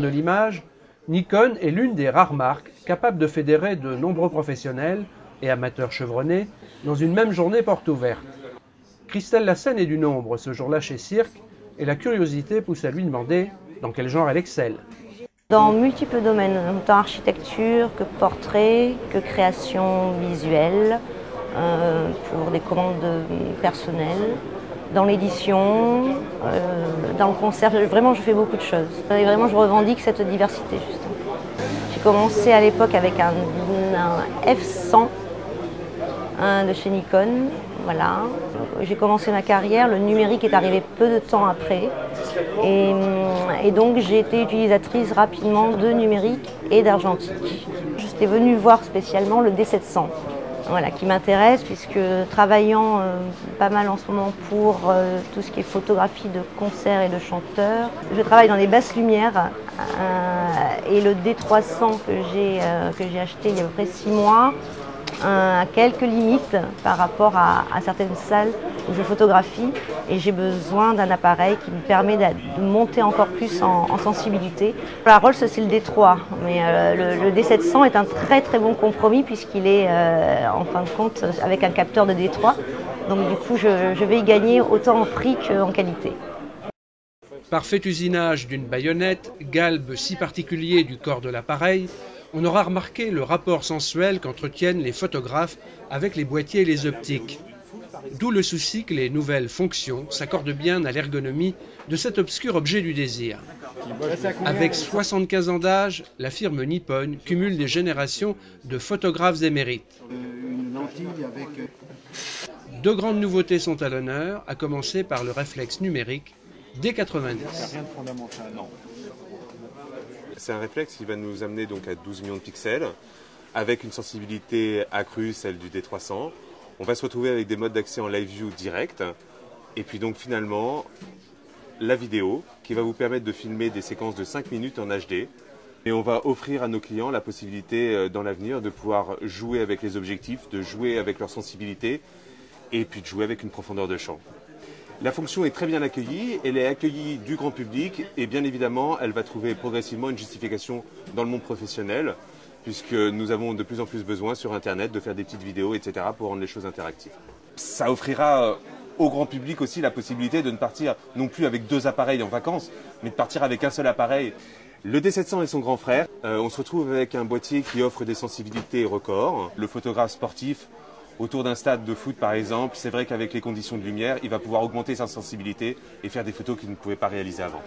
l'image, Nikon est l'une des rares marques capables de fédérer de nombreux professionnels et amateurs chevronnés dans une même journée porte ouverte. Christelle Lassène est du nombre ce jour-là chez Cirque et la curiosité pousse à lui demander dans quel genre elle excelle. Dans multiples domaines, autant architecture que portrait, que création visuelle, pour des commandes personnelles, dans l'édition, dans le concert. Vraiment, je fais beaucoup de choses. Et vraiment, je revendique cette diversité, justement. J'ai commencé à l'époque avec un F100 de chez Nikon. Voilà. J'ai commencé ma carrière, le numérique est arrivé peu de temps après. Et donc j'ai été utilisatrice rapidement de numérique et d'argentique. J'étais venue voir spécialement le D700, voilà, qui m'intéresse puisque travaillant pas mal en ce moment pour tout ce qui est photographie de concerts et de chanteurs, je travaille dans les basses lumières et le D300 que j'ai acheté il y a à peu près 6 mois a quelques limites par rapport à certaines salles où je photographie et j'ai besoin d'un appareil qui me permet de monter encore plus en sensibilité. La Rolls c'est le D3, mais le D700 est un très très bon compromis puisqu'il est en fin de compte avec un capteur de D3, donc du coup je vais y gagner autant en prix qu'en qualité. Parfait usinage d'une baïonnette, galbe si particulier du corps de l'appareil, on aura remarqué le rapport sensuel qu'entretiennent les photographes avec les boîtiers et les optiques. D'où le souci que les nouvelles fonctions s'accordent bien à l'ergonomie de cet obscur objet du désir. Avec 75 ans d'âge, la firme Nippon cumule des générations de photographes émérites. Deux grandes nouveautés sont à l'honneur, à commencer par le réflexe numérique D90. C'est un réflexe qui va nous amener donc à 12 millions de pixels, avec une sensibilité accrue, celle du D300. On va se retrouver avec des modes d'accès en live view direct, et puis donc finalement la vidéo qui va vous permettre de filmer des séquences de 5 minutes en HD. Et on va offrir à nos clients la possibilité dans l'avenir de pouvoir jouer avec les objectifs, de jouer avec leur sensibilité, et puis de jouer avec une profondeur de champ. La fonction est très bien accueillie, elle est accueillie du grand public et bien évidemment elle va trouver progressivement une justification dans le monde professionnel puisque nous avons de plus en plus besoin sur internet de faire des petites vidéos etc. pour rendre les choses interactives. Ça offrira au grand public aussi la possibilité de ne partir non plus avec 2 appareils en vacances mais de partir avec un seul appareil. Le D700 est son grand frère, on se retrouve avec un boîtier qui offre des sensibilités records. Le photographe sportif autour d'un stade de foot par exemple, c'est vrai qu'avec les conditions de lumière, il va pouvoir augmenter sa sensibilité et faire des photos qu'il ne pouvait pas réaliser avant.